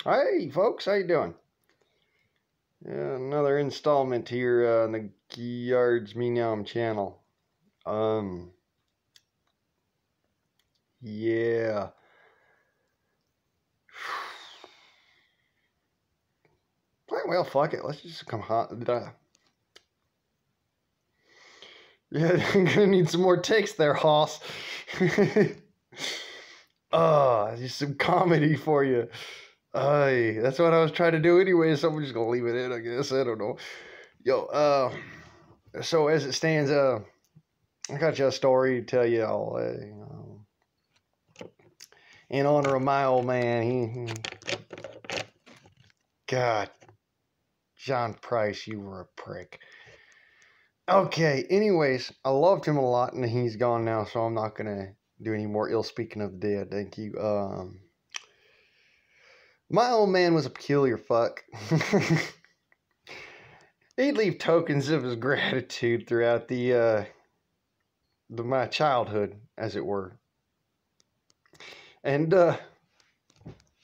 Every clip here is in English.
Hey folks, how you doing? Another installment here on the Yards Me Nom channel. Um, yeah. Well, fuck it. Let's just come hot. Yeah, I'm gonna need some more takes there, Hoss. Just some comedy for you. That's what I was trying to do anyway, so I'm just gonna leave it in, I guess. I don't know. Yo, so as it stands, I got you a story to tell you all. In honor of my old man, God, John Price, you were a prick. Okay, anyways, I loved him a lot, and he's gone now, so I'm not gonna do any more ill speaking of the dead. Thank you. My old man was a peculiar fuck. He'd leave tokens of his gratitude throughout my childhood, as it were, and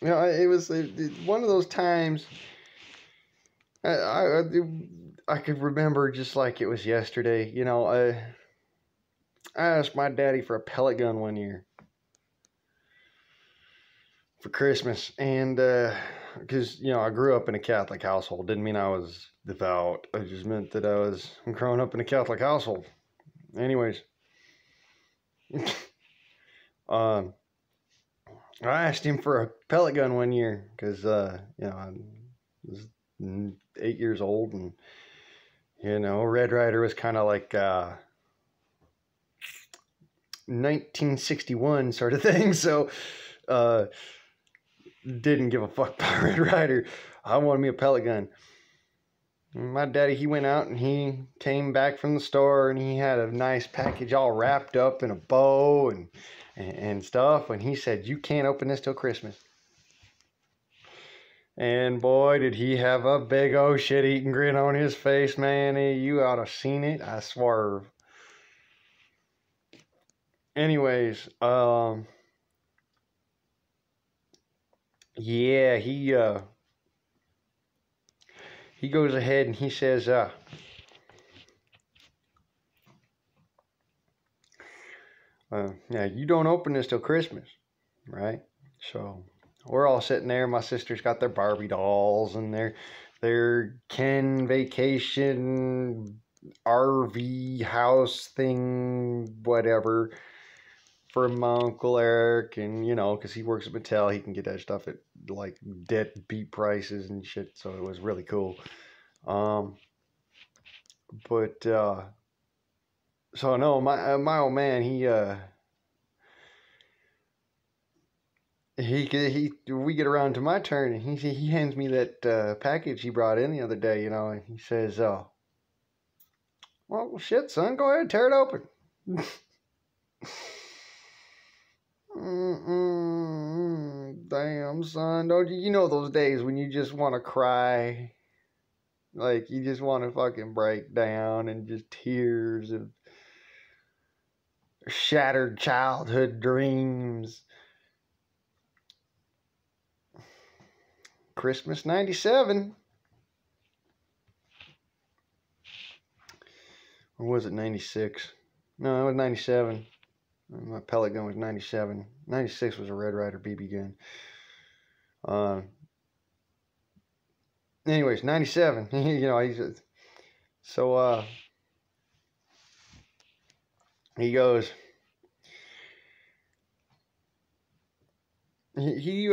it was one of those times. I could remember just like it was yesterday. I asked my daddy for a pellet gun one year for Christmas, and because I grew up in a Catholic household. Didn't mean I was devout. It just meant that I was growing up in a Catholic household. Anyways, I asked him for a pellet gun one year because I was 8 years old, and Red Ryder was kind of like 1961 sort of thing. So didn't give a fuck about Red Ryder. I wanted me a pellet gun. My daddy, he went out and he came back from the store and he had a nice package all wrapped up in a bow and stuff. And he said, "You can't open this till Christmas." And boy, did he have a big old shit-eating grin on his face, man. You ought to have seen it. I swerve. Anyways, yeah, he goes ahead and he says, "Yeah, you don't open this till Christmas, right?" So we're all sitting there. My sister's got their Barbie dolls and their Ken vacation RV house thing, whatever, for my Uncle Eric. And because he works at Mattel, he can get that stuff at like deadbeat prices and shit. So it was really cool. But so no, my old man, we get around to my turn, and he hands me that package he brought in the other day, and he says, "Well, shit, son, go ahead, tear it open." Damn, son, don't you know those days when you just want to cry, like you just want to fucking break down, and just tears of shattered childhood dreams. Christmas '97. Or was it 96? No, it was 97. My pellet gun was 97. 96 was a Red Ryder BB gun. Anyways, 97. So he goes, he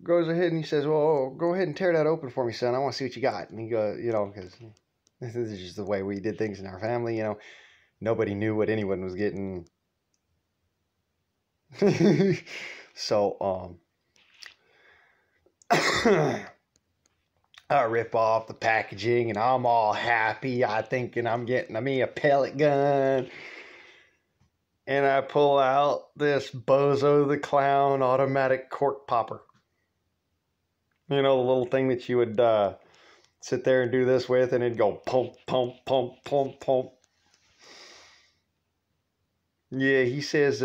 goes ahead and he says, "Well, go ahead and tear that open for me, son. I want to see what you got." And he goes, because this is just the way we did things in our family. Nobody knew what anyone was getting. So I rip off the packaging and I'm all happy. I thinking I'm getting me a pellet gun. And I pull out this Bozo the Clown automatic cork popper. The little thing that you would sit there and do this with, and it'd go pump, pump, pump, pump, pump. Yeah, he says,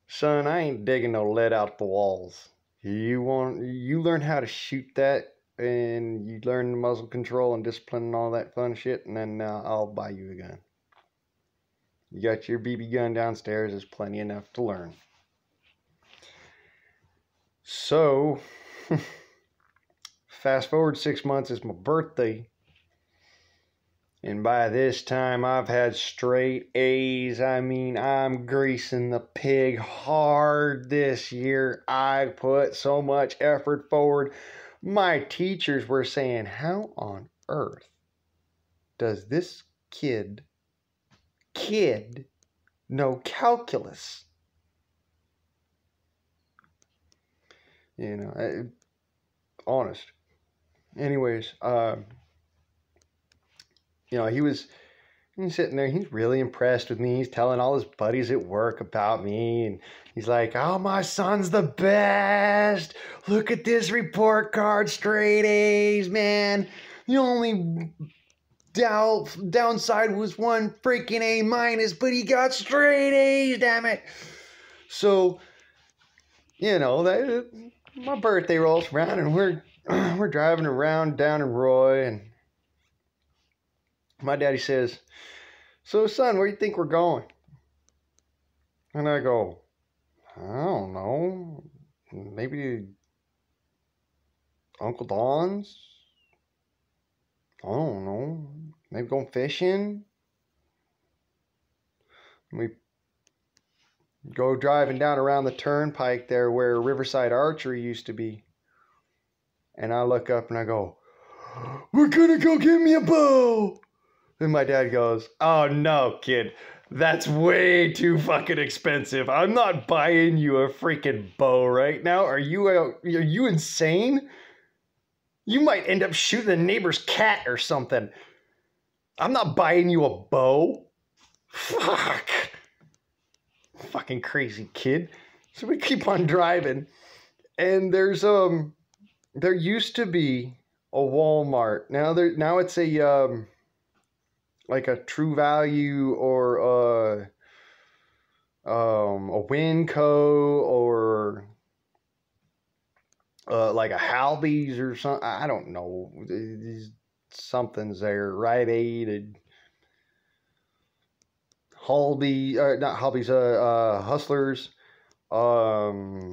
"Son, I ain't digging no lead out the walls." You learn how to shoot that, and you learn the muzzle control and discipline and all that fun shit, and then I'll buy you a gun. You got your BB gun downstairs. There's plenty enough to learn. So, fast forward 6 months, it's my birthday. And by this time, I've had straight A's. I mean, I'm greasing the pig hard this year. I put so much effort forward. My teachers were saying, how on earth does this kid know calculus? You know, honest. Anyways, you know, he's sitting there. He's really impressed with me. He's telling all his buddies at work about me. And he's like, oh, my son's the best. Look at this report card. Straight A's, man. The only downside was one freaking A minus, but he got straight A's, damn it. So, you know, my birthday rolls around, and we're driving around down in Roy, and my daddy says, so son, where do you think we're going? And I go, I don't know, maybe Uncle Don's? I don't know, maybe going fishing? We go driving down around the turnpike there where Riverside Archery used to be. And I look up and I go, we're gonna go get me a bow. And my dad goes, oh no, kid, that's way too fucking expensive. I'm not buying you a freaking bow right now. Are you insane? You might end up shooting the neighbor's cat or something. I'm not buying you a bow. Fuck. Fucking crazy kid. So we keep on driving, and there used to be a Walmart. Now it's a like a True Value or a Winco or like a Halby's or something. I don't know. Something's there. Rite Aid, Halby, not Halby's, Hustlers, Mark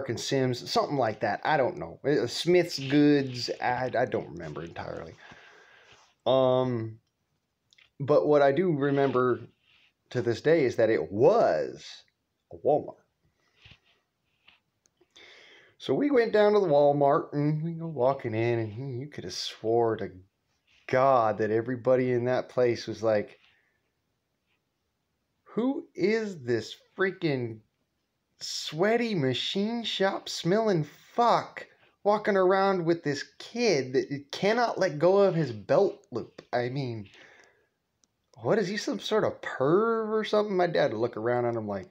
and Sims, something like that. I don't know. Smith's Goods. I don't remember entirely. But what I do remember to this day is that it was a Walmart. So we went down to the Walmart, and we go walking in, and you could have swore to God that everybody in that place was like, who is this freaking sweaty machine shop smelling fuck walking around with this kid that cannot let go of his belt loop? I mean, what is he, some sort of perv or something? My dad would look around at him like,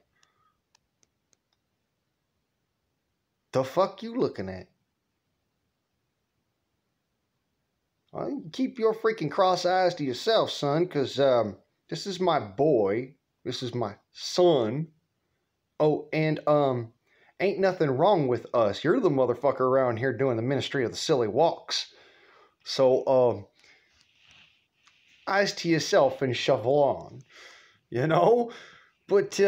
the fuck you looking at? Well, keep your freaking cross eyes to yourself, son, because this is my boy. This is my son. Oh, and ain't nothing wrong with us. You're the motherfucker around here doing the ministry of the silly walks. So, eyes to yourself and shuffle on. You know? But,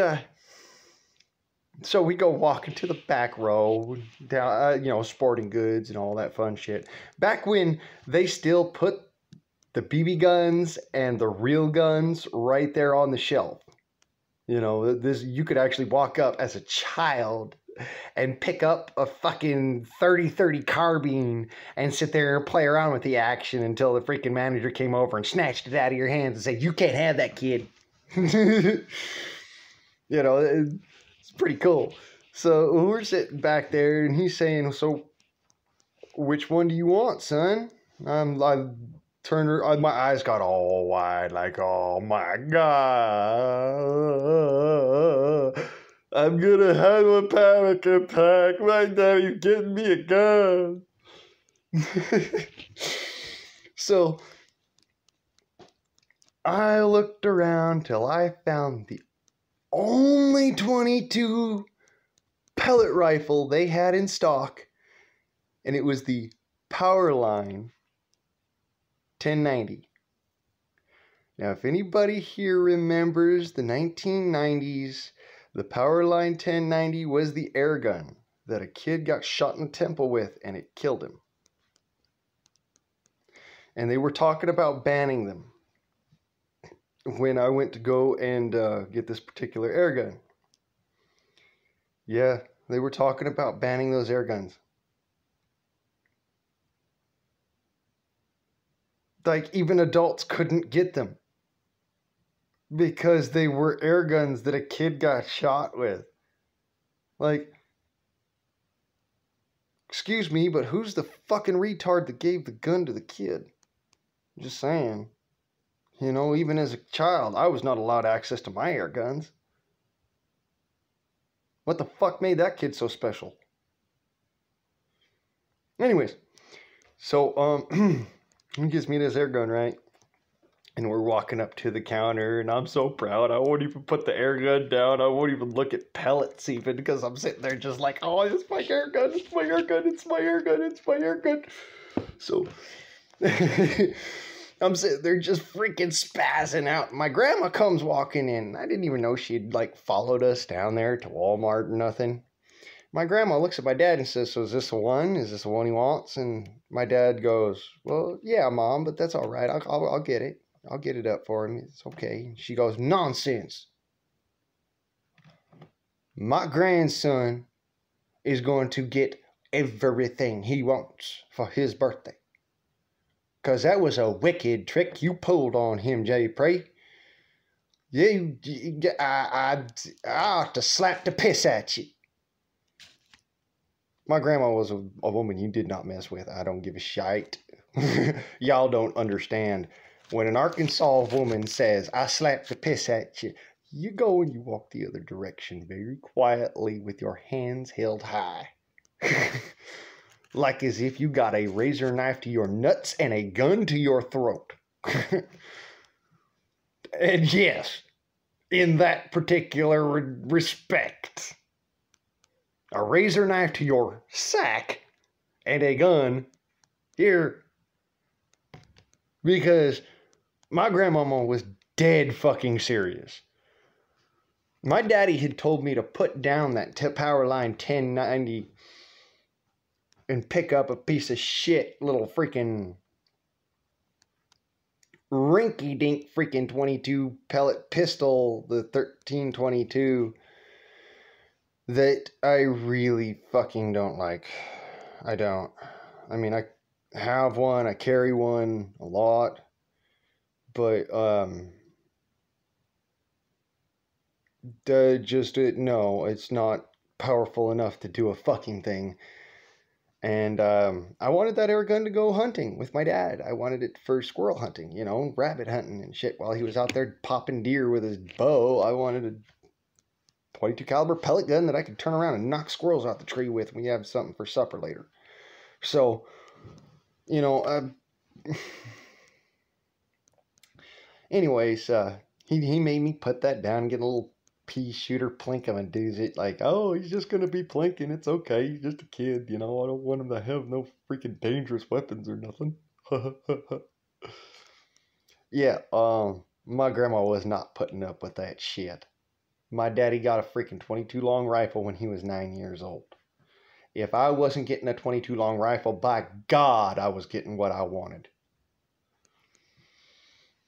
so we go walking to the back row, down, you know, sporting goods and all that fun shit. Back when they still put the BB guns and the real guns right there on the shelf. You know, you could actually walk up as a child and pick up a fucking 30-30 carbine and sit there and play around with the action until the freaking manager came over and snatched it out of your hands and said, you can't have that, kid. You know, it's pretty cool. So we're sitting back there, and he's saying, so which one do you want, son? I turned her, my eyes got all wide, like, oh my God, I'm gonna have a panic attack. My daddy's getting me a gun. So I looked around till I found the only .22 pellet rifle they had in stock, and it was the Powerline 1090. Now, if anybody here remembers the 1990s, the Powerline 1090 was the air gun that a kid got shot in the temple with, and it killed him. And they were talking about banning them when I went to go and get this particular air gun. Yeah, they were talking about banning those air guns. Like, even adults couldn't get them because they were air guns that a kid got shot with. Like, excuse me, but who's the fucking retard that gave the gun to the kid? I'm just saying. You know, even as a child, I was not allowed access to my air guns. What the fuck made that kid so special? Anyways, so, he gives me this air gun, right? And we're walking up to the counter, and I'm so proud. I won't even put the air gun down. I won't even look at pellets even, because I'm sitting there just like, oh, it's my air gun, it's my air gun, it's my air gun, it's my air gun. So, I'm sitting there just freaking spazzing out. My grandma comes walking in. I didn't even know she'd, like, followed us down there to Walmart or nothing. My grandma looks at my dad and says, so is this the one? Is this the one he wants? And my dad goes, well, yeah, Mom, but that's all right. I'll get it. I'll get it up for him. It's okay. She goes, nonsense. My grandson is going to get everything he wants for his birthday. Because that was a wicked trick you pulled on him, J. Prey. I ought to slap the piss at you. My grandma was a woman you did not mess with. I don't give a shite. Y'all don't understand. When an Arkansas woman says, I slap the piss at you, you go and you walk the other direction very quietly with your hands held high. Like as if you got a razor knife to your nuts and a gun to your throat. And yes, in that particular respect, a razor knife to your sack and a gun here. Because my grandmama was dead fucking serious. My daddy had told me to put down that Powerline 1090 and pick up a piece of shit little freaking rinky-dink freaking 22 pellet pistol, the 1322, that I really fucking don't like. I don't. I mean, I have one, I carry one a lot, but no, it's not powerful enough to do a fucking thing. And I wanted that air gun to go hunting with my dad. I wanted it for squirrel hunting, you know, rabbit hunting and shit. While he was out there popping deer with his bow, I wanted a 22 caliber pellet gun that I could turn around and knock squirrels out the tree with when we have something for supper later. So, you know, anyways, he made me put that down and get a little pea shooter plink him and do it like, oh, he's just gonna be plinking, it's okay, he's just a kid, you know, I don't want him to have no freaking dangerous weapons or nothing. Yeah, my grandma was not putting up with that shit. My daddy got a freaking 22 long rifle when he was 9 years old. If I wasn't getting a 22 long rifle, by God, I was getting what I wanted.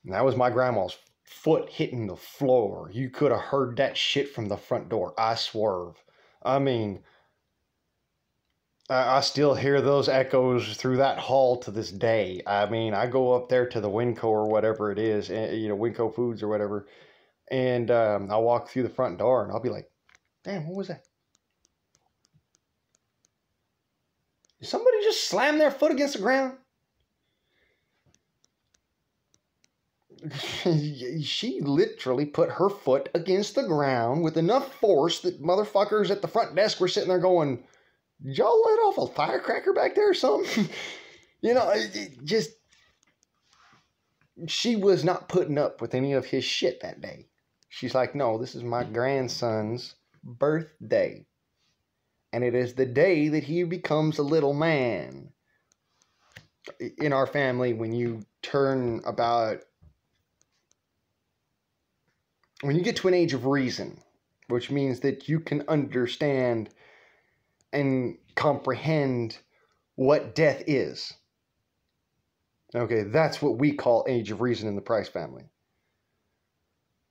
And that was my grandma's foot hitting the floor. You could have heard that shit from the front door. I swerve. I mean, I still hear those echoes through that hall to this day. I mean, I go up there to the Winco or whatever it is, you know, Winco Foods or whatever, and I'll walk through the front door and I'll be like, damn, what was that? Did somebody just slam their foot against the ground? She literally put her foot against the ground with enough force that motherfuckers at the front desk were sitting there going, did y'all let off a firecracker back there or something? You know, she was not putting up with any of his shit that day. She's like, no, this is my grandson's birthday. And it is the day that he becomes a little man. In our family, when you get to an age of reason, which means that you can understand and comprehend what death is. Okay, that's what we call age of reason in the Price family.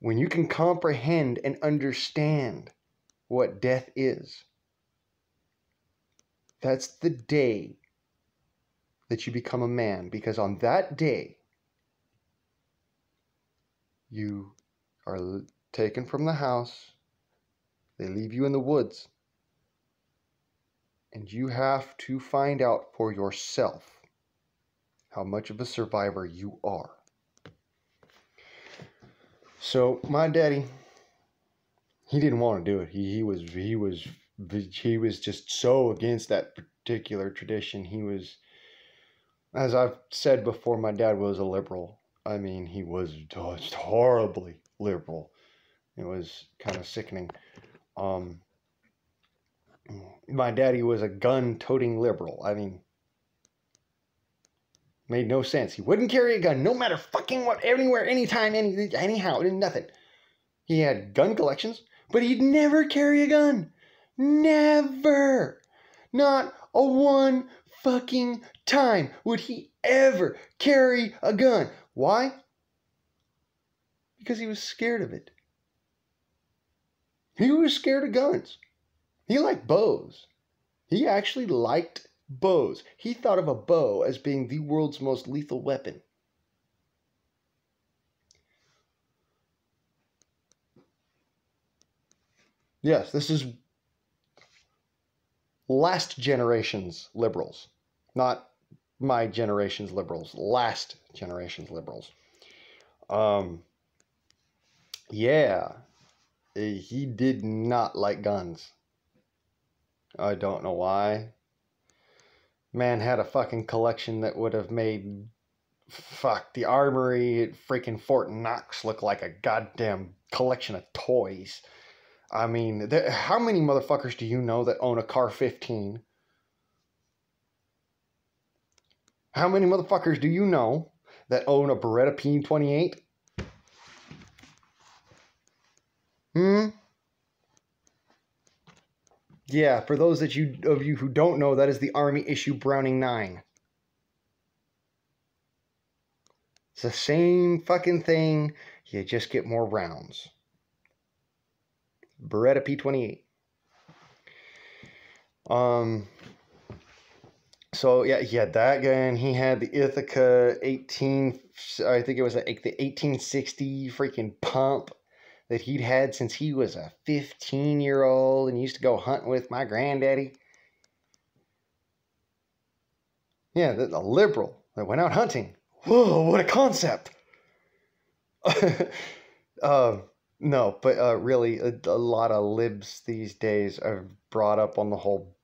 When you can comprehend and understand what death is, that's the day that you become a man. Because on that day, you are taken from the house, they leave you in the woods, and you have to find out for yourself how much of a survivor you are. So my daddy, he didn't want to do it. He was just so against that particular tradition. He was, as I've said before, my dad was a liberal. I mean, he was just horribly liberal. It was kind of sickening. My daddy was a gun-toting liberal. I mean, made no sense. He wouldn't carry a gun, no matter fucking what, anywhere, anytime, anyhow, nothing. He had gun collections, but he'd never carry a gun. Never. Not a one fucking time would he ever carry a gun. Why? Because he was scared of it. He was scared of guns. He liked bows. He actually liked bows. He thought of a bow as being the world's most lethal weapon. Yes, this is last generation's liberals. Not my generation's liberals. Last generation's liberals. Yeah. He did not like guns. I don't know why. Man had a fucking collection that would have made the armory at freaking Fort Knox look like a goddamn collection of toys. I mean, how many motherfuckers do you know that own a Car 15? How many motherfuckers do you know that own a Beretta P28? Yeah, for those of you who don't know, that is the Army issue Browning 9. It's the same fucking thing, you just get more rounds. Beretta P28. So yeah, he had that gun. He had the Ithaca 18, I think it was like the 1860 freaking pump that he'd had since he was a 15-year-old and used to go hunting with my granddaddy. Yeah, the liberal that went out hunting. Whoa, what a concept. No, but really, a lot of libs these days are brought up on the whole,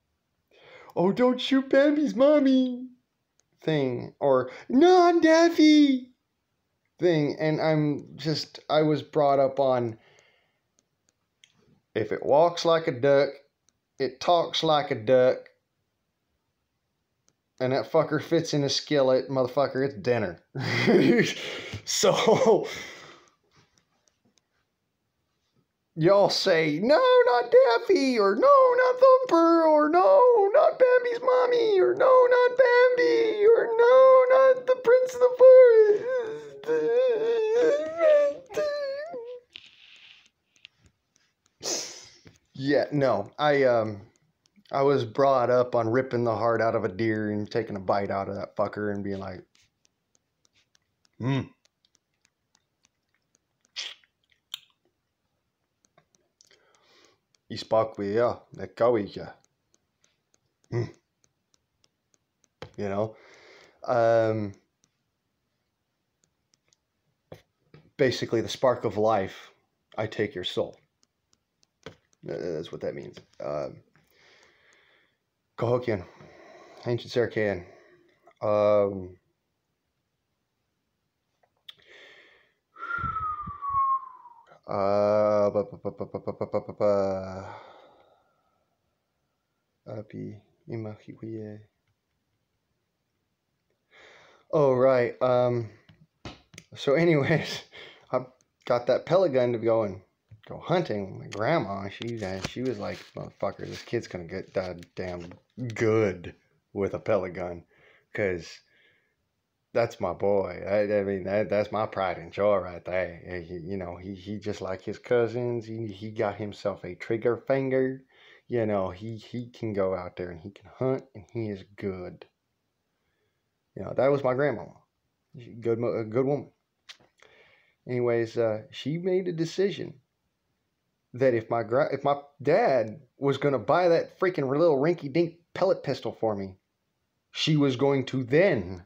oh, don't shoot Bambi's mommy thing, or non-Daffy thing. And I was brought up on, if it walks like a duck, it talks like a duck, and that fucker fits in a skillet, motherfucker, it's dinner. So y'all say, no, not Daffy, or no, not Thumper, or no, not Bambi's mommy, or no, not Bambi, or no, not the Prince of the Forest. Yeah, no, I was brought up on ripping the heart out of a deer and taking a bite out of that fucker and being like, Ispakwe, nekawija. You know? Basically, the spark of life, I take your soul. That's what that means. Cahokian, ancient Sarkhan. Abi imahiwie. Oh, right. So anyways, I got that pellet gun to go hunting. My grandma, she was like, motherfucker, this kid's gonna get damn good with a pellet gun. Because that's my boy. I mean, that's my pride and joy right there. He just like his cousins. He got himself a trigger finger. He can go out there and he can hunt and he is good. That was my grandmama. A good woman. Anyways, she made a decision that if my dad was gonna buy that freaking little rinky-dink pellet pistol for me, she was going to then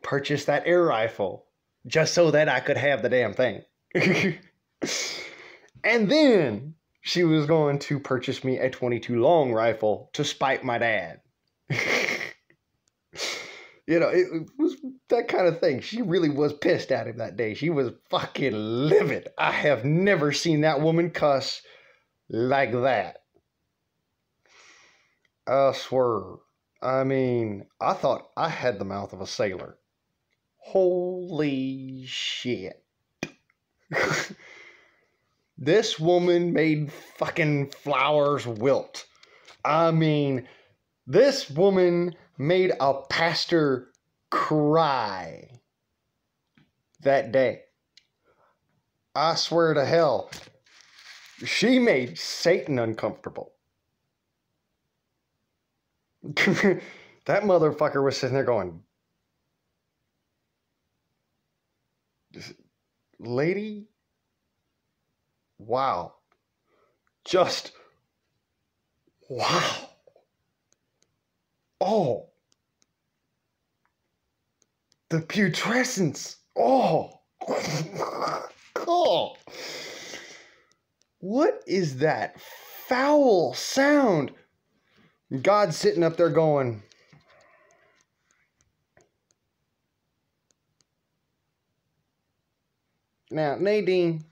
purchase that air rifle just so that I could have the damn thing. And then she was going to purchase me a .22 long rifle to spite my dad. It was that kind of thing. She really was pissed at him that day. She was fucking livid. I have never seen that woman cuss like that. I swear. I mean, I thought I had the mouth of a sailor. Holy shit. This woman made fucking flowers wilt. I mean, this woman made a pastor cry that day. I swear to hell, she made Satan uncomfortable. That motherfucker was sitting there going, lady, wow. Just, wow. Oh. The putrescence. Oh. Oh. What is that foul sound? God's sitting up there going, now, Nadine,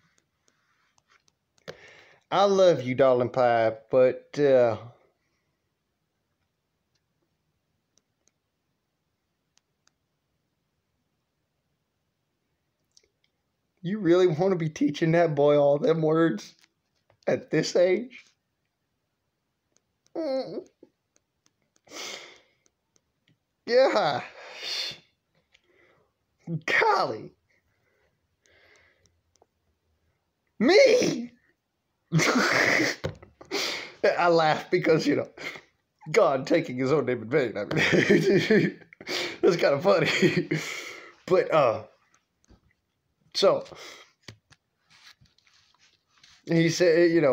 I love you, darling pie, but you really want to be teaching that boy all them words at this age? Yeah. Golly. Me? I laugh because, God taking his own name in vain. I mean, that's kind of funny. But, so, he said,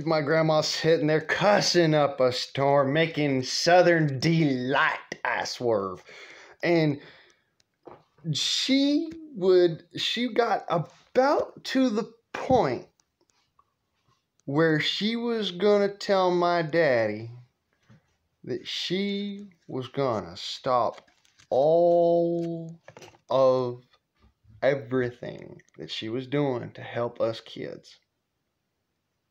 my grandma's sitting there cussing up a storm, making Southern delight, I swerve. And she got about to the point where she was gonna tell my daddy that she was gonna stop all of everything that she was doing to help us kids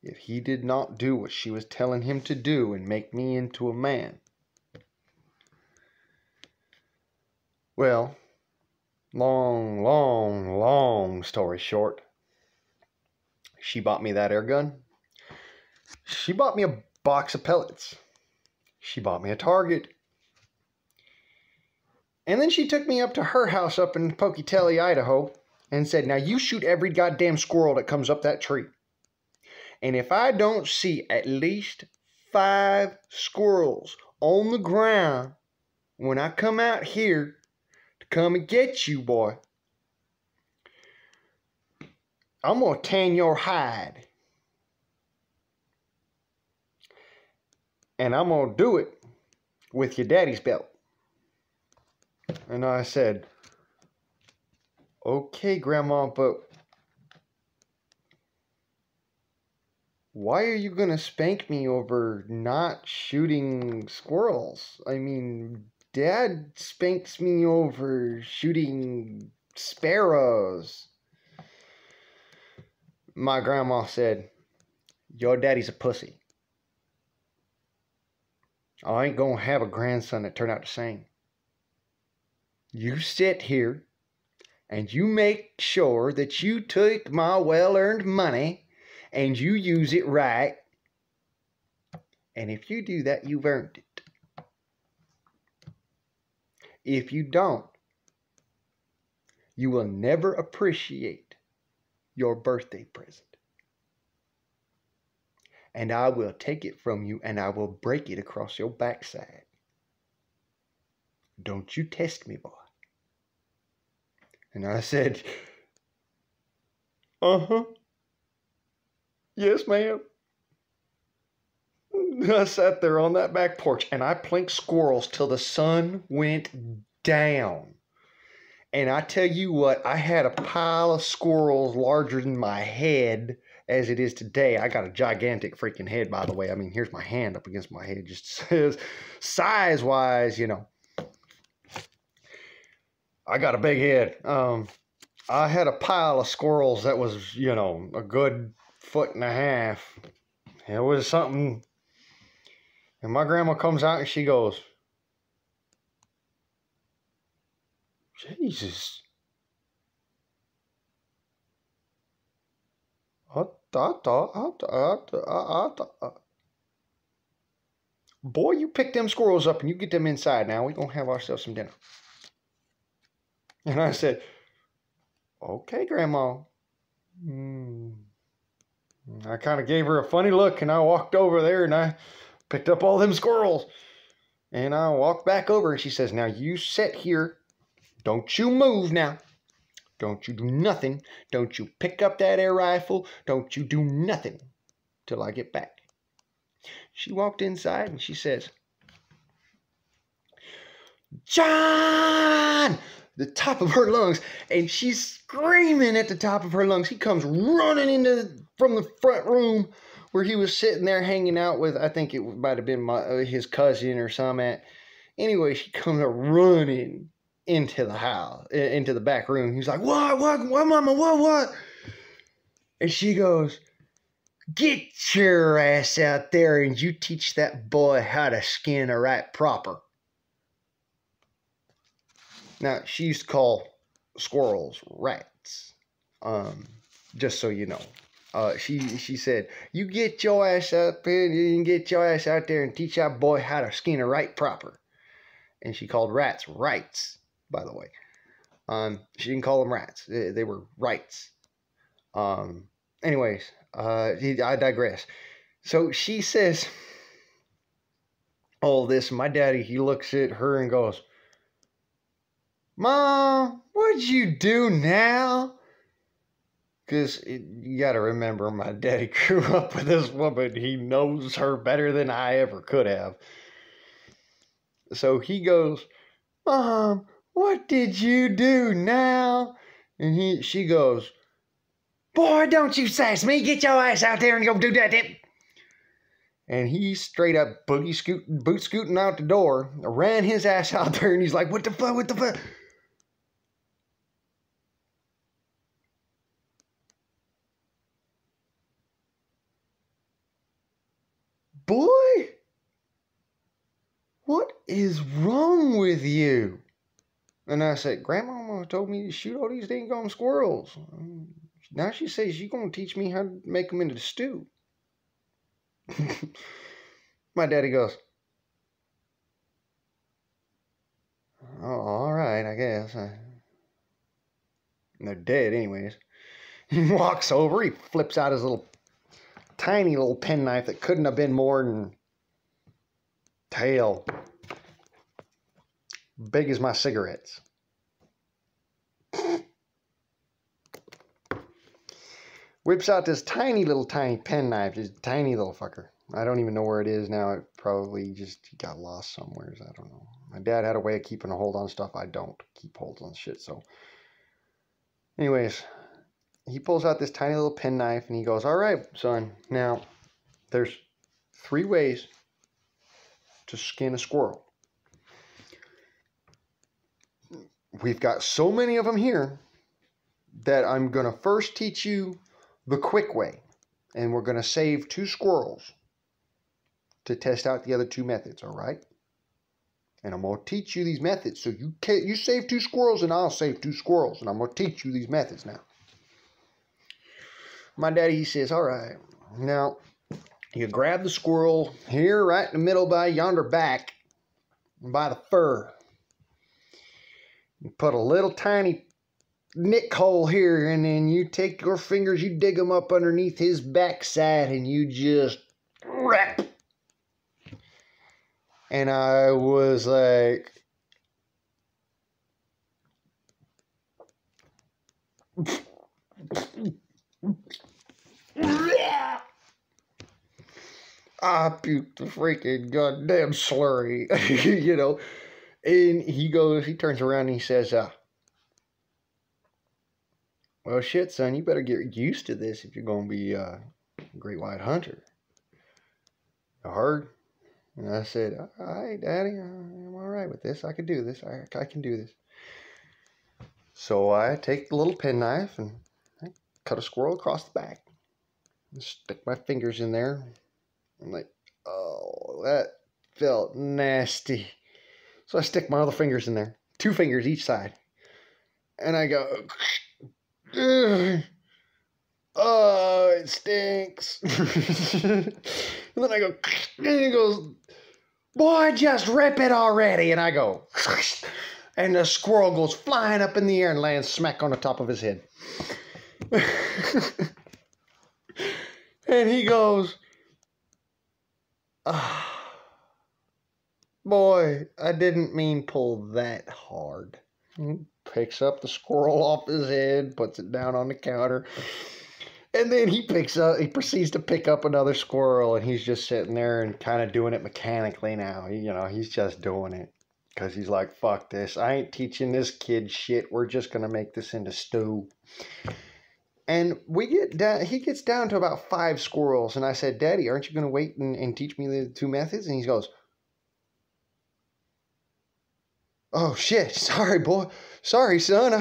if he did not do what she was telling him to do and make me into a man. Well, long story short, she bought me that air gun. She bought me a box of pellets. She bought me a target. And then she took me up to her house up in Pocatello, Idaho, and said, now you shoot every goddamn squirrel that comes up that tree. And if I don't see at least 5 squirrels on the ground when I come out here to come and get you, boy, I'm going to tan your hide. And I'm going to do it with your daddy's belt. And I said, okay, Grandma, but why are you going to spank me over not shooting squirrels? I mean, Dad spanks me over shooting sparrows. My grandma said, your daddy's a pussy. I ain't gonna have a grandson that turned out the same. You sit here and you make sure that you take my well-earned money and you use it right. And if you do that, you've earned it. If you don't, you will never appreciate your birthday present. And I will take it from you and I will break it across your backside. Don't you test me, boy. And I said, uh-huh. Yes, ma'am. I sat there on that back porch and I plinked squirrels till the sun went down. And I tell you what, I had a pile of squirrels larger than my head as it is today. I got a gigantic freaking head, by the way. I mean, here's my hand up against my head. Just says size-wise, you know. I got a big head. I had a pile of squirrels that was, you know, a good 1.5 feet. It was something. And my grandma comes out and she goes, Jesus. Boy, you pick them squirrels up and you get them inside now. We're going to have ourselves some dinner. And I said, okay, Grandma. I kind of gave her a funny look and I walked over there and I picked up all them squirrels. And I walked back over and she says, now you sit here. Don't you move now. Don't you do nothing. Don't you pick up that air rifle. Don't you do nothing till I get back. She walked inside and she says, John! The top of her lungs. And she's screaming at the top of her lungs. He comes running from the front room where he was sitting there hanging out with, I think it might have been his cousin or something. Anyway, she comes running into the house, into the back room. He's like, what, mama, what? And she goes, get your ass out there and you teach that boy how to skin a rat proper. Now, she used to call squirrels rats, just so you know. She said, you get your ass up here, you can get your ass out there and teach that boy how to skin a rat proper. And she called rats rights, by the way. She didn't call them rats. They were rights. Anyways, I digress. So she says all this. My daddy, he looks at her and goes, Mom, what'd you do now? Because you got to remember, my daddy grew up with this woman. He knows her better than I ever could have. So he goes, Mom, what did you do now? And she goes, boy, don't you sass me. Get your ass out there and go do that. And he straight up boot scooting out the door, ran his ass out there, and he's like, what the fuck? Boy, what is wrong with you? And I said, Grandma told me to shoot all these dang gone squirrels. Now she says she's going to teach me how to make them into the stew. My daddy goes, oh, all right, I guess. And they're dead anyways. He walks over, he flips out his tiny little penknife that couldn't have been more than tail big as my cigarettes. Whips out this tiny penknife, this tiny little fucker. I don't even know where it is now. It probably just got lost somewhere. I don't know. My dad had a way of keeping a hold on stuff. I don't keep holds on shit. So anyways, he pulls out this tiny little penknife and he goes, all right, son. Now, there's 3 ways to skin a squirrel. We've got so many of them here that I'm going to first teach you the quick way. And we're going to save 2 squirrels to test out the other two methods, all right? And I'm going to teach you these methods. So you save 2 squirrels and I'll save 2 squirrels. And I'm going to teach you these methods now. My daddy, he says, all right, now you grab the squirrel here right in the middle by yonder back, by the fur. You put a little tiny nick hole here, and then you take your fingers, you dig them up underneath his backside, and you just rap. And I was like, I puked the freaking goddamn slurry, you know. And he turns around and he says, well, shit, son, you better get used to this if you're going to be a great white hunter. You heard? And I said, all right, Daddy, I'm all right with this. I can do this. I can do this. So I take the little penknife and I cut a squirrel across the back. And stick my fingers in there. I'm like, oh, that felt nasty. So I stick my other fingers in there. 2 fingers each side. And I go, oh, it stinks. And then I go, and he goes, boy, just rip it already. And I go, and the squirrel goes flying up in the air and lands smack on the top of his head. And he goes, boy, I didn't mean pull that hard. Picks up the squirrel off his head, puts it down on the counter. And then he proceeds to pick up another squirrel, and he's just sitting there and kind of doing it mechanically now. He's just doing it because he's like, fuck this. I ain't teaching this kid shit. We're just going to make this into stew. And he gets down to about 5 squirrels. And I said, Daddy, aren't you going to wait and teach me the 2 methods? And he goes, oh, shit. Sorry, boy. Sorry, son.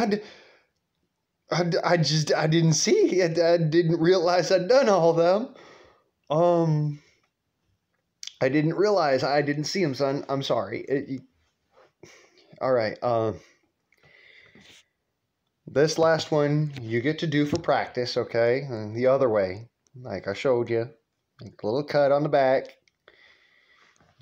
I didn't see. I didn't realize I'd done all of them. I didn't realize. I didn't see him, son. I'm sorry. All right. This last one you get to do for practice, okay? And the other way, like I showed you, make a little cut on the back.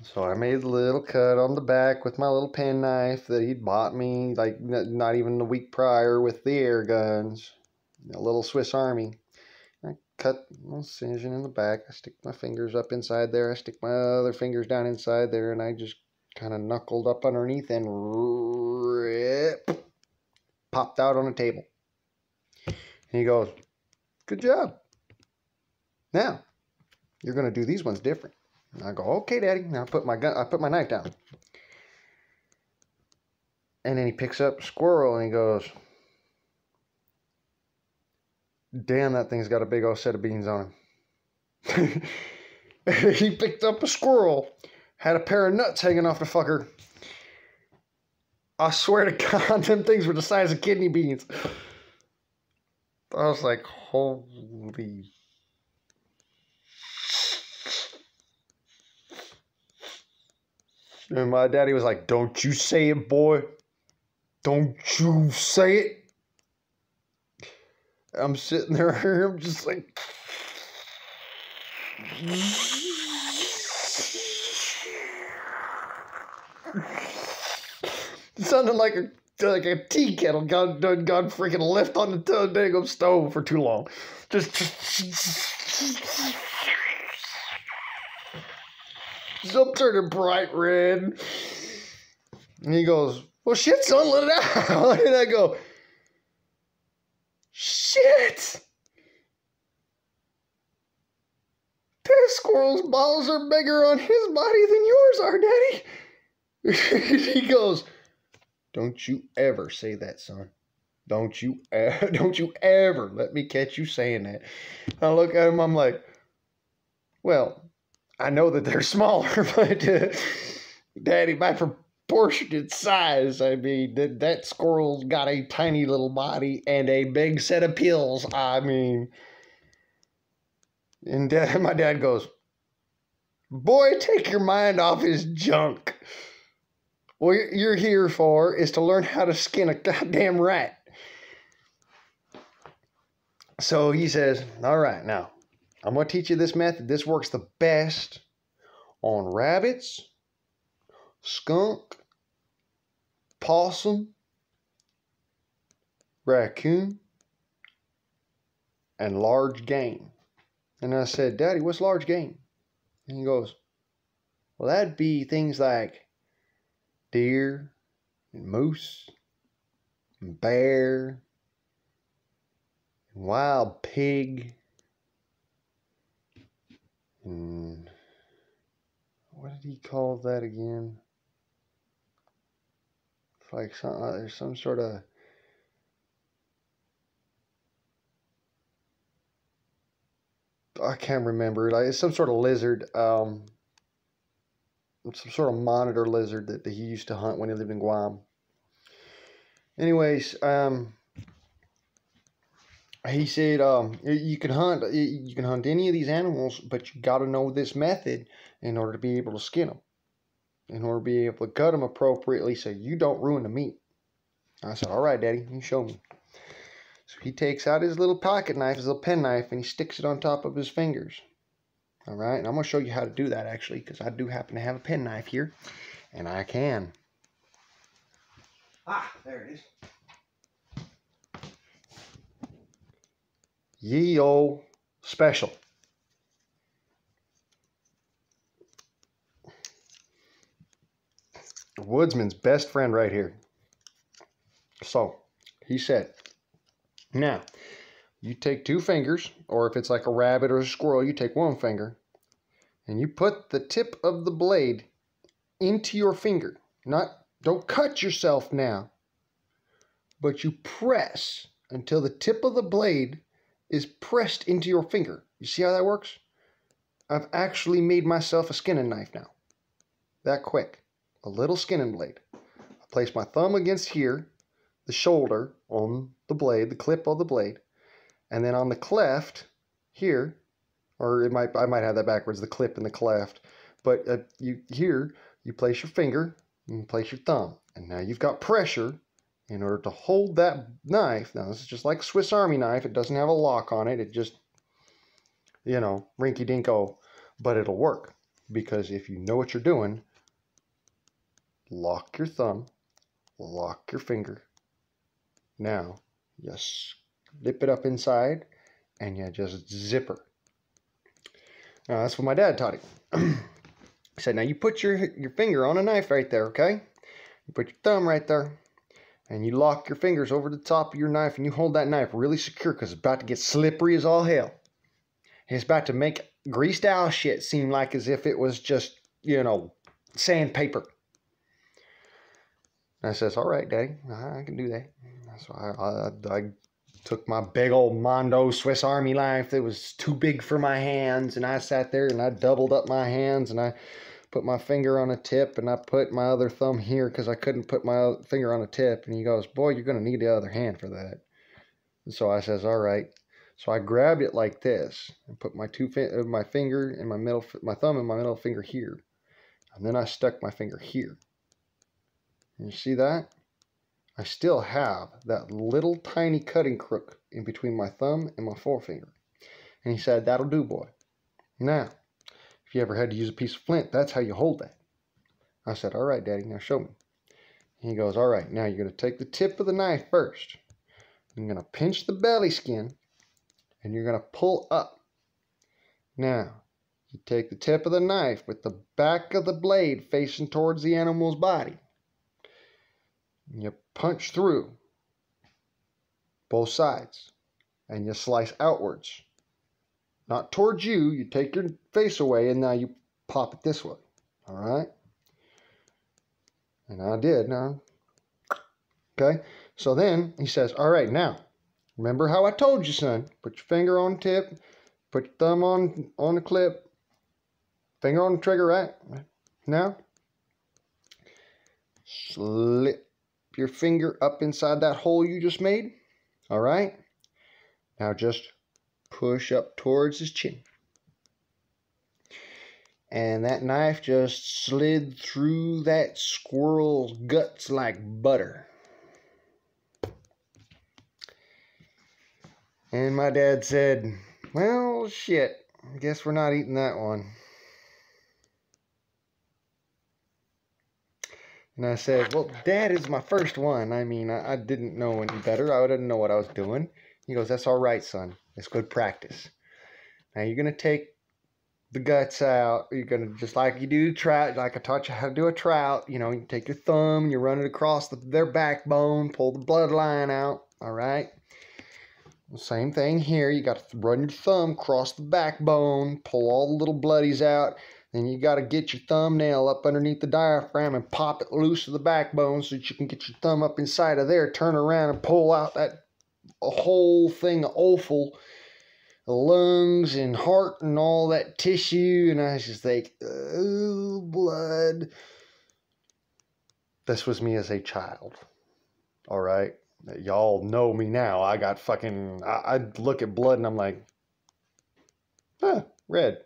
So I made a little cut on the back with my little penknife that he'd bought me, like not even a week prior, with the air guns, a little Swiss Army. I cut a little incision in the back. I stick my fingers up inside there. I stick my other fingers down inside there, and I just kind of knuckled up underneath and rip. Popped out on the table. And he goes, good job. Now, you're going to do these ones different. And I go, okay, Daddy. Now I put my knife down. And then he picks up a squirrel and he goes, damn, that thing's got a big old set of beans on him. He picked up a squirrel, had a pair of nuts hanging off the fucker. I swear to God, them things were the size of kidney beans. I was like, holy. And my daddy was like, don't you say it, boy. Don't you say it. I'm sitting there, I'm just like. It sounded like a tea kettle got freaking left on the daggum stove for too long. I'm turning bright red. And he goes, well, shit, son, let it out. And I go, shit. That squirrel's balls are bigger on his body than yours are, Daddy. He goes, don't you ever say that, son. Don't you ever let me catch you saying that. I look at him, I'm like, well, I know that they're smaller, but Daddy, by proportionate size, I mean, that squirrel's got a tiny little body and a big set of pills. I mean, and my dad goes, Boy, take your mind off his junk. What you're here for is to learn how to skin a goddamn rat. So he says, all right, now, I'm going to teach you this method. This works the best on rabbits, skunk, possum, raccoon, and large game. And I said, Daddy, what's large game? And he goes, well, that'd be things like deer and moose and bear and wild pig and what did he call that again? It's like there's some sort of I can't remember. Like it's some sort of lizard, some sort of monitor lizard that he used to hunt when he lived in Guam. Anyways, he said you can hunt any of these animals, but you got to know this method in order to be able to skin them, in order to be able to cut them appropriately so you don't ruin the meat. I said, all right, Daddy, you show me. So he takes out his little pocket knife, his little pen knife, and he sticks it on top of his fingers. All right, and I'm going to show you how to do that, actually, because I do happen to have a pen knife here, and I can. Ah, there it is. Ye-O Special. Woodsman's best friend right here. So, he said, now, you take 2 fingers, or if it's like a rabbit or a squirrel, you take 1 finger, and you put the tip of the blade into your finger. Don't cut yourself now, but you press until the tip of the blade is pressed into your finger. You see how that works? I've actually made myself a skinning knife now. That quick. A little skinning blade. I place my thumb against here, the shoulder on the blade, the clip of the blade, and then on the cleft here, or I might have that backwards, the clip and the cleft, but you place your finger and you place your thumb, and now you've got pressure in order to hold that knife. Now this is just like a Swiss Army knife. It doesn't have a lock on it. It just, you know, rinky-dinko, but it'll work because if you know what you're doing, lock your thumb, lock your finger. Now, you slip it up inside, and you just zip her. Now, that's what my dad taught him. He said, now you put your finger on a knife right there, okay? You put your thumb right there, and you lock your fingers over the top of your knife, and you hold that knife really secure because it's about to get slippery as all hell. It's about to make greased owl shit seem like as if it was just, you know, sandpaper. I says, all right, Daddy, I can do that. So I took my big old Mondo Swiss Army knife that was too big for my hands, and I sat there and I doubled up my hands, and I put my finger on a tip, and I put my other thumb here because I couldn't put my finger on a tip. And he goes, boy, you're going to need the other hand for that. And so I says, all right. So I grabbed it like this and put my finger and my thumb and my middle finger here. And then I stuck my finger here. You see that? I still have that little tiny cutting crook in between my thumb and my forefinger. And he said, that'll do, boy. Now, if you ever had to use a piece of flint, that's how you hold that. I said, all right, Daddy, now show me. And he goes, all right, now you're going to take the tip of the knife first. You're going to pinch the belly skin, and you're going to pull up. Now, you take the tip of the knife with the back of the blade facing towards the animal's body. You punch through both sides and you slice outwards. Not towards you. You take your face away and now you pop it this way. All right? And I did. Now, okay? So then he says, all right, now, remember how I told you, son. Put your finger on the tip. Put your thumb on the clip. Finger on the trigger, right? Now, slip your finger up inside that hole you just made. All right? Now just push up towards his chin. And that knife just slid through that squirrel's guts like butter. And my dad said, well, shit, I guess we're not eating that one. And I said, well, Dad is my first one. I mean, I didn't know any better. I didn't know what I was doing. He goes, that's all right, son. It's good practice. Now you're going to take the guts out. You're going to, just like you do trout, like I taught you how to do a trout, you know, you take your thumb and you run it across their backbone, pull the bloodline out, all right? Same thing here. You got to run your thumb across the backbone, pull all the little bloodies out. Then you got to get your thumbnail up underneath the diaphragm and pop it loose of the backbone so that you can get your thumb up inside of there, turn around and pull out that whole thing of offal, lungs and heart and all that tissue. And I was just like, oh, blood. This was me as a child. All right. Y'all know me now. I got fucking, I look at blood and I'm like, huh, red.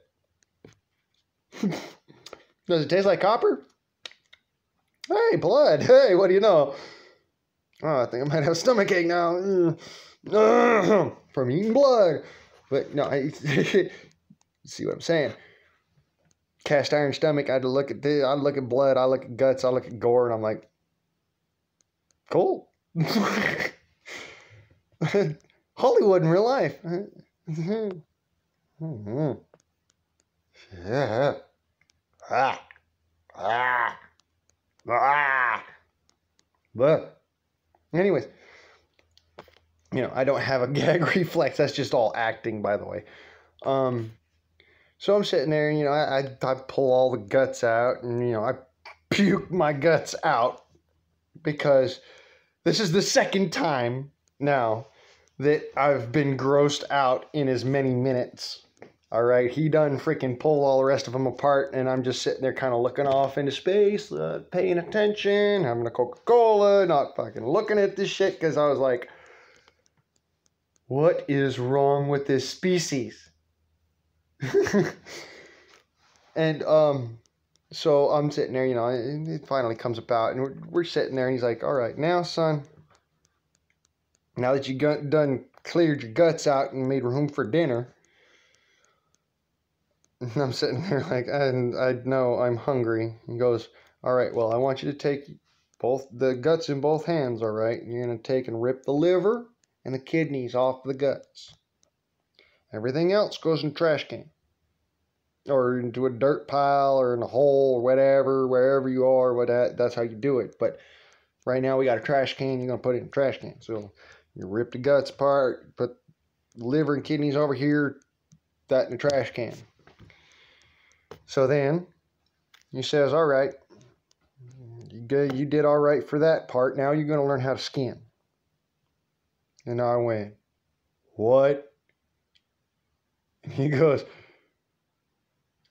Does it taste like copper? Hey, blood. Hey, what do you know? Oh, I think I might have a stomachache now. From eating blood. But no, see what I'm saying? Cast iron stomach. I'd look at this. I'd look at blood. I look at guts. I look at gore, and I'm like, cool. Hollywood in real life. Yeah. But anyways, you know, I don't have a gag reflex. That's just all acting, by the way. So I'm sitting there, and, you know, I pull all the guts out, and, you know, I puke my guts out because this is the second time now that I've been grossed out in as many minutes. All right, he done freaking pulled all the rest of them apart, and I'm just sitting there kind of looking off into space, paying attention, having a Coca-Cola, not fucking looking at this shit, because I was like, what is wrong with this species? And so I'm sitting there, you know, and it finally comes about, and we're sitting there, and he's like, all right, now, son, now that you done cleared your guts out and made room for dinner. And I'm sitting there like, and I know I'm hungry. He goes, all right, well, I want you to take both the guts in both hands, all right? And you're going to take and rip the liver and the kidneys off the guts. Everything else goes in the trash can. Or into a dirt pile or in a hole or whatever, wherever you are, that's how you do it. But right now we got a trash can, you're going to put it in the trash can. So you rip the guts apart, put liver and kidneys over here, that in the trash can. So then he says, all right, you did all right for that part. Now you're going to learn how to skin. And I went, what? And he goes,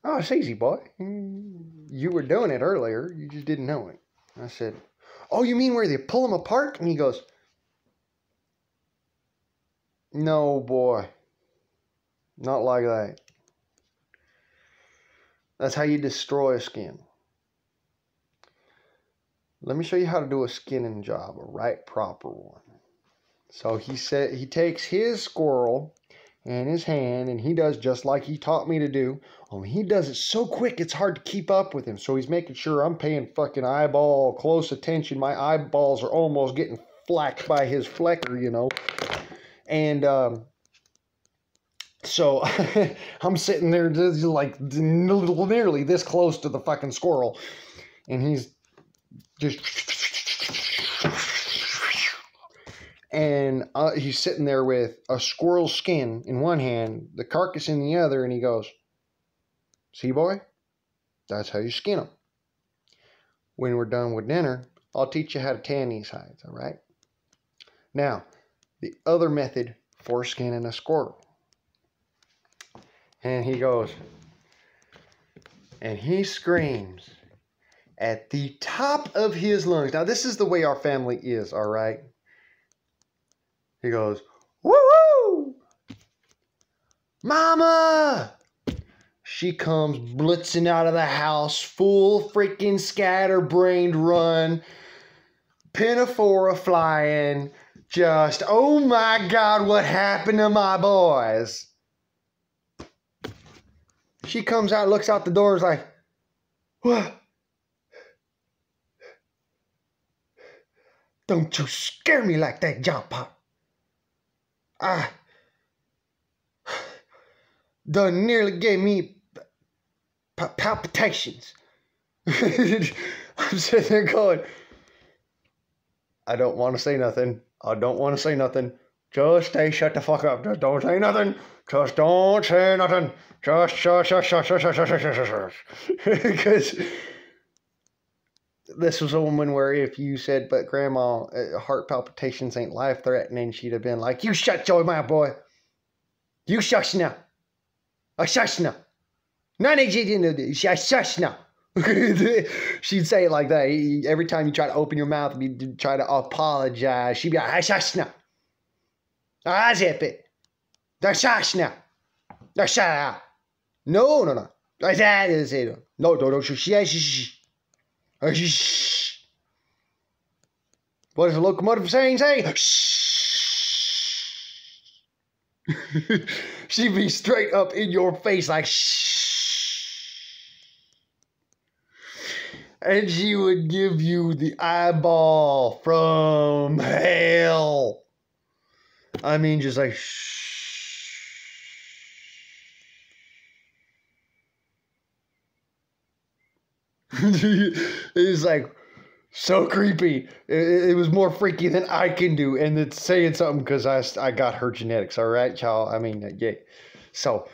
oh, it's easy, boy. You were doing it earlier. You just didn't know it. I said, oh, you mean where they pull them apart? And he goes, no, boy. Not like that. That's how you destroy a skin. Let me show you how to do a skinning job, a right proper one. So he said he takes his squirrel in his hand and he does just like he taught me to do. Only he does it so quick it's hard to keep up with him. So he's making sure I'm paying fucking eyeball close attention. My eyeballs are almost getting flacked by his flecker, you know. And so I'm sitting there just like nearly this close to the fucking squirrel. And he's just... And he's sitting there with a squirrel's skin in one hand, the carcass in the other, and he goes, see, boy? That's how you skin them. When we're done with dinner, I'll teach you how to tan these hides, all right? Now, the other method for skinning a squirrel. And he goes, and he screams at the top of his lungs. Now, this is the way our family is, all right? He goes, woo-woo! Mama! She comes blitzing out of the house, full freaking scatterbrained run, pinafore flying, just, oh my God, what happened to my boys? She comes out, looks out the door, is like, what? Don't you scare me like that, John Pop. I done nearly gave me palpitations. I'm sitting there going, I don't want to say nothing. I don't want to say nothing. Just stay shut the fuck up. Just don't say nothing. Just don't say nothing. Just shush. Because this was a woman where if you said, but Grandma, heart palpitations ain't life-threatening, she'd have been like, you shut your mouth, boy. You shush now. I shush now. None of you know this. I shush now. She'd say it like that. Every time you try to open your mouth, you try to apologize, she'd be like, I shush now. I zip it. I shush now. I shut out. No. I say no. No. Shh. What does the locomotive saying? Shh. She'd be straight up in your face like shh. And she would give you the eyeball from hell. I mean, just like shh. It was like so creepy. It was more freaky than I can do. And it's saying something because I got her genetics. All right, y'all. I mean, yeah. So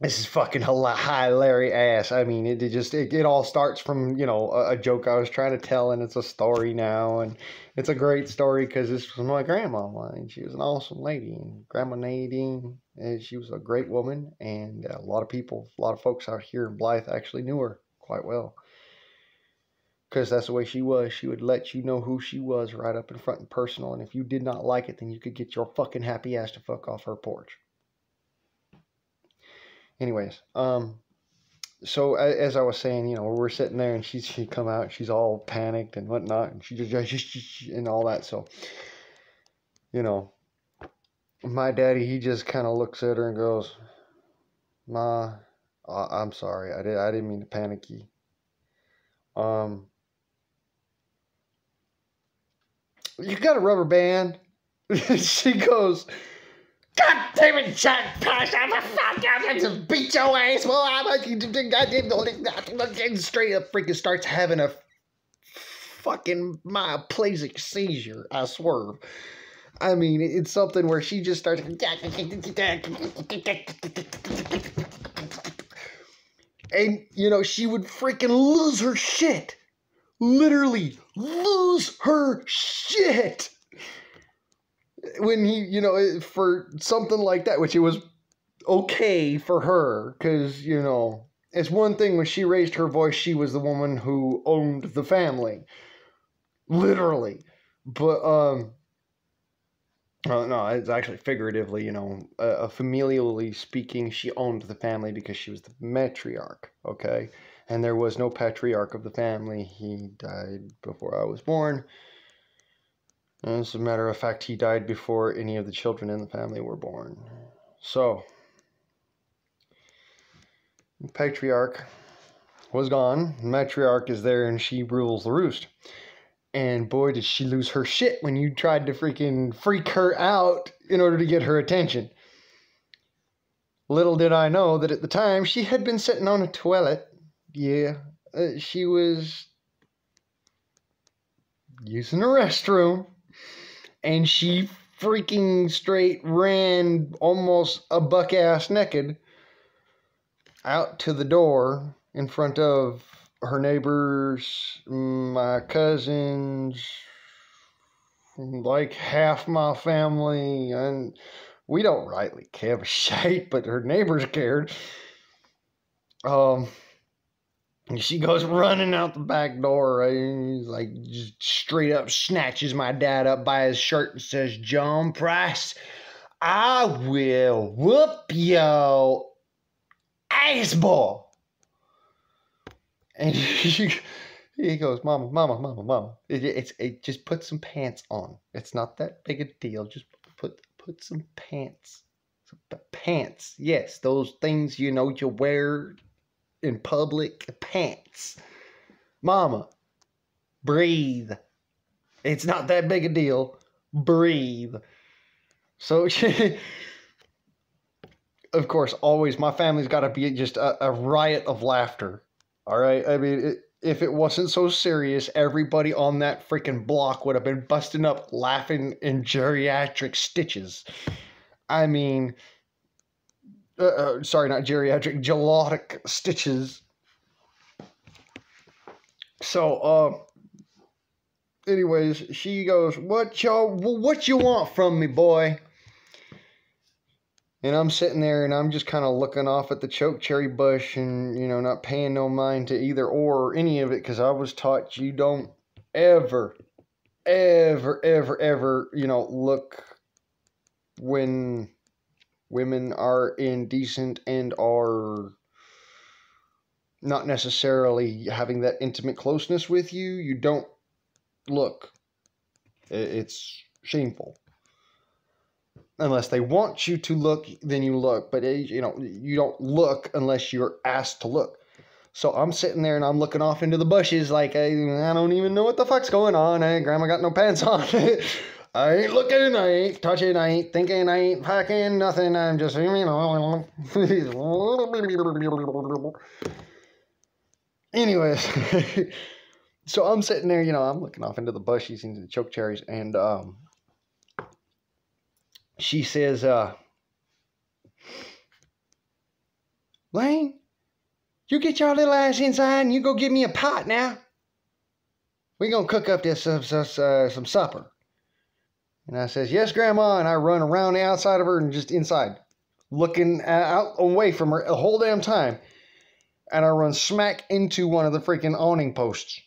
this is fucking hilarious. I mean, it all starts from, you know, a joke I was trying to tell, and it's a story now, and it's a great story because this was my grandma, and she was an awesome lady, and Grandma Nadine, and she was a great woman, and a lot of folks out here in Blythe actually knew her quite well. Because that's the way she was. She would let you know who she was right up in front and personal, and if you did not like it, then you could get your fucking happy ass to fuck off her porch. Anyways, so as I was saying, you know, we're sitting there and she come out, she's all panicked and whatnot, and she just and all that. So, you know, my daddy, he just kind of looks at her and goes, Ma, I'm sorry, I didn't mean to panic you. You got a rubber band? She goes, God damn it, Jack! I just beat your ass. Well, straight up freaking starts having a fucking myoplastic seizure. I swerve. I mean, it's something where she just starts. And, you know, she would freaking lose her shit. Literally lose her shit. When he, you know, for something like that, which it was okay for her, because, you know, it's one thing when she raised her voice, she was the woman who owned the family. Literally. But, no, it's actually figuratively, you know, familially speaking, she owned the family because she was the matriarch, okay? And there was no patriarch of the family. He died before I was born. And as a matter of fact, he died before any of the children in the family were born. So, the patriarch was gone. The matriarch is there and she rules the roost. And boy, did she lose her shit when you tried to freaking freak her out in order to get her attention. Little did I know that at the time she had been sitting on a toilet. Yeah, she was using the restroom. And she freaking straight ran almost a buck-ass naked out to the door in front of her neighbors, my cousins, like half my family, and we don't rightly give a shit, but her neighbors cared. She goes running out the back door, right? And he's like, just straight up snatches my dad up by his shirt and says, John Price, I will whoop yo baseball. And he goes, Mama. It just put some pants on. It's not that big a deal. Just put some pants. Pants. Yes, those things, you know, you wear in public. Pants. Mama, breathe. It's not that big a deal. Breathe. So, of course, always my family's got to be just a riot of laughter. All right? I mean, if it wasn't so serious, everybody on that freaking block would have been busting up laughing in geriatric stitches. I mean, sorry, not geriatric, gelotic stitches. So, anyways, she goes, what you want from me, boy? And I'm sitting there and I'm just kind of looking off at the choke cherry bush and, you know, not paying no mind to either or any of it, because I was taught you don't ever, you know, look when women are indecent and are not necessarily having that intimate closeness with you. You don't look. It's shameful. Unless they want you to look, then you look. But, you know, you don't look unless you're asked to look. So I'm sitting there and I'm looking off into the bushes like I don't even know what the fuck's going on. Grandma got no pants on. I ain't looking, I ain't touching, I ain't thinking, I ain't fucking nothing. I'm just, you know. Anyways, so I'm sitting there, you know, I'm looking off into the bushes, into the choke cherries, and she says, Lane, you get your little ass inside and you go get me a pot now. We're going to cook up this some supper. And I says, yes, Grandma. And I run around the outside of her and just inside, looking out away from her the whole damn time. And I run smack into one of the freaking awning posts.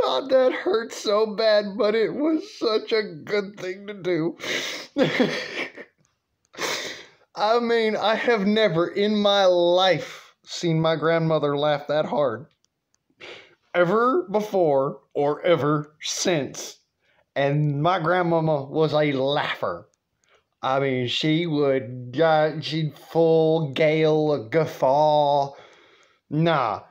God, that hurt so bad, but it was such a good thing to do. I mean, I have never in my life seen my grandmother laugh that hard. Ever before or ever since. And my grandmama was a laugher. I mean, she'd full gale, a guffaw. Nah.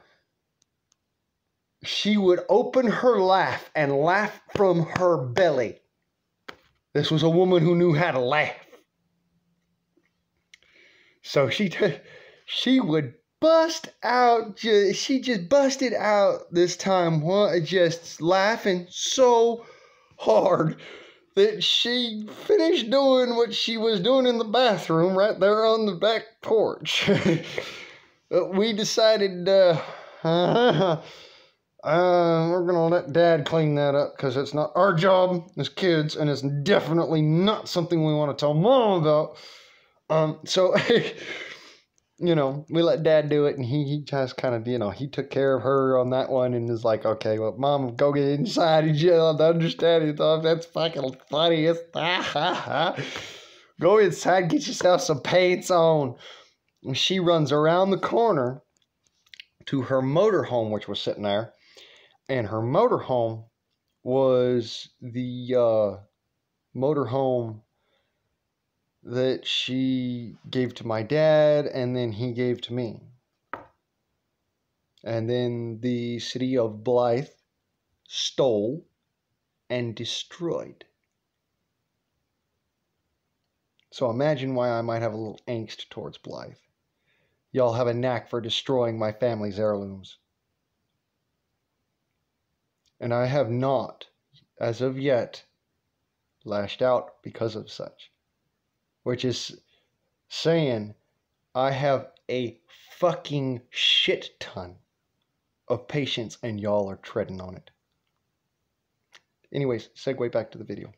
She would open her laugh and laugh from her belly. This was a woman who knew how to laugh. So she would bust out. She just busted out this time, just laughing so hard that she finished doing what she was doing in the bathroom right there on the back porch. We decided, we're going to let Dad clean that up because it's not our job as kids, and it's definitely not something we want to tell Mom about. So, you know, we let Dad do it, and he just kind of, you know, he took care of her on that one and is like, okay, well, Mom, go get inside and yell to understand it. That's fucking funny. Go inside, get yourself some pants on. And she runs around the corner to her motorhome, which was sitting there. And her motorhome was the motorhome that she gave to my dad, and then he gave to me. And then the city of Blythe stole and destroyed. So imagine why I might have a little angst towards Blythe. Y'all have a knack for destroying my family's heirlooms. And I have not, as of yet, lashed out because of such. Which is saying I have a fucking shit ton of patience and y'all are treading on it. Anyways, segue back to the video.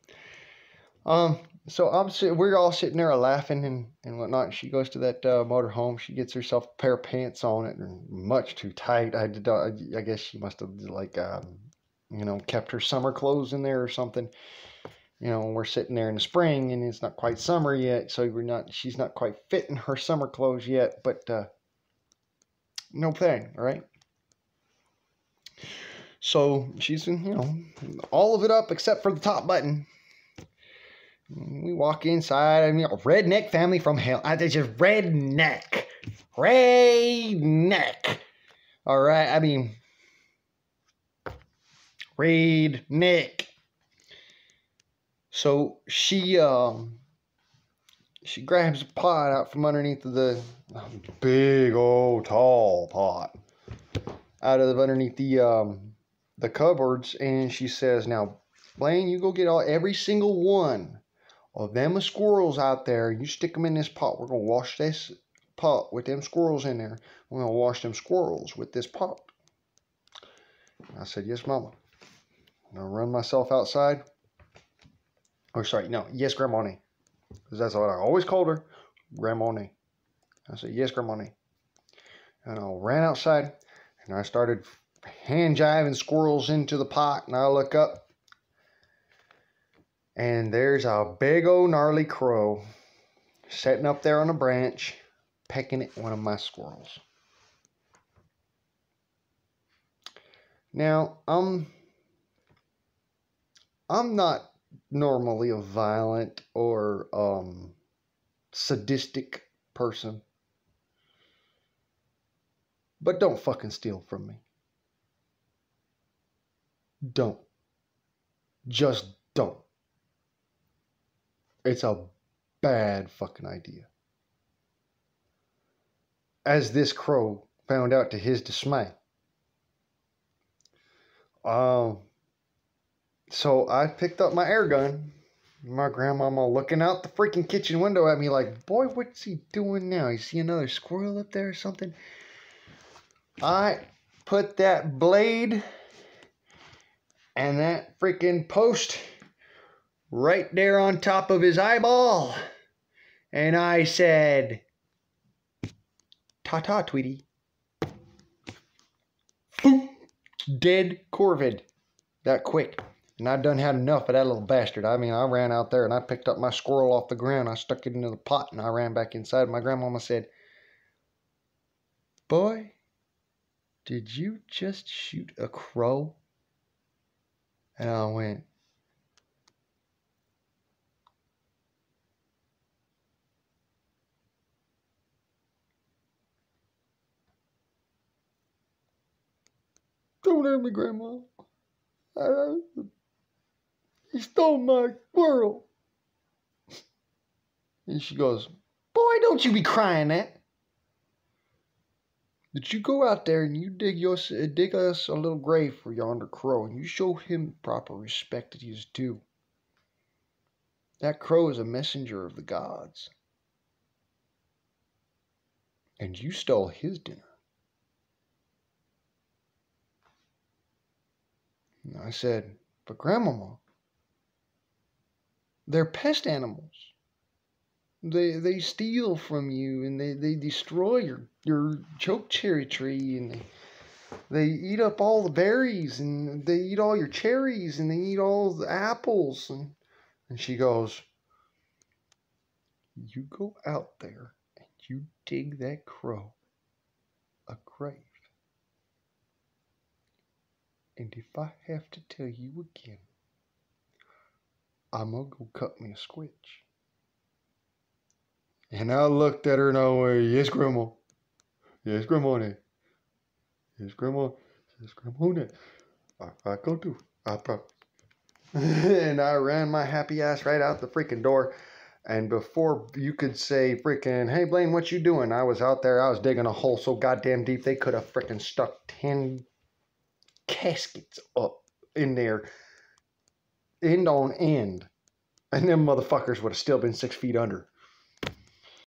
So we're all sitting there laughing and whatnot. She goes to that motorhome. She gets herself a pair of pants on it, and much too tight. I guess she must have like you know, kept her summer clothes in there or something. You know, we're sitting there in the spring and it's not quite summer yet, so she's not quite fitting her summer clothes yet, but no thing, right? So she's in, you know, all of it up except for the top button. We walk inside. I mean, a redneck family from hell. It's just redneck. Redneck. All right. I mean, redneck. So she grabs a pot out from underneath the big old tall pot out of underneath the cupboards, and she says, "Now, Blaine, you go get every single one of them squirrels out there. You stick them in this pot. We're gonna wash this pot with them squirrels in there. We're gonna wash them squirrels with this pot." I said, "Yes, Mama." I run myself outside. Or sorry, no, yes, Grandma Nee. Because that's what I always called her, Grandma Nee. I said, "Yes, Grandma Nee." And I ran outside and I started hand jiving squirrels into the pot. And I look up and there's a big old gnarly crow sitting up there on a branch, pecking at one of my squirrels. Now, I'm not normally a violent or sadistic person, but don't fucking steal from me. Don't. Just don't. It's a bad fucking idea. As this crow found out to his dismay. So I picked up my air gun. My grandmama looking out the freaking kitchen window at me like, "Boy, what's he doing now? You see another squirrel up there or something?" I put that blade and that freaking post right there on top of his eyeball. And I said, "Ta-ta, Tweety." Boom. Dead corvid. That quick. And I done had enough of that little bastard. I mean, I ran out there and I picked up my squirrel off the ground. I stuck it into the pot and I ran back inside. My grandmama said, "Boy, did you just shoot a crow?" And I went, "Don't hurt me, Grandma. He stole my squirrel." And she goes, "Boy, don't you be crying that. Did you go out there and you dig us a little grave for yonder crow and you show him proper respect that he is due. That crow is a messenger of the gods. And you stole his dinner." And I said, "But Grandmama, they're pest animals. They steal from you and they destroy your chokecherry tree and they eat up all the berries and they eat all your cherries and they eat all the apples." And she goes, "You go out there and you dig that crow a grave. And if I have to tell you again, I'm going to go cut me a switch." And I looked at her and I went, "Yes, Grandma. Yes, Grandma. Yes, Grandma. Yes, Grandma. I go do. I promise." And I ran my happy ass right out the freaking door. And before you could say freaking, "Hey, Blaine, what you doing?" I was out there. I was digging a hole so goddamn deep they could have freaking stuck 10 caskets up in there, end on end. And them motherfuckers would have still been 6 feet under.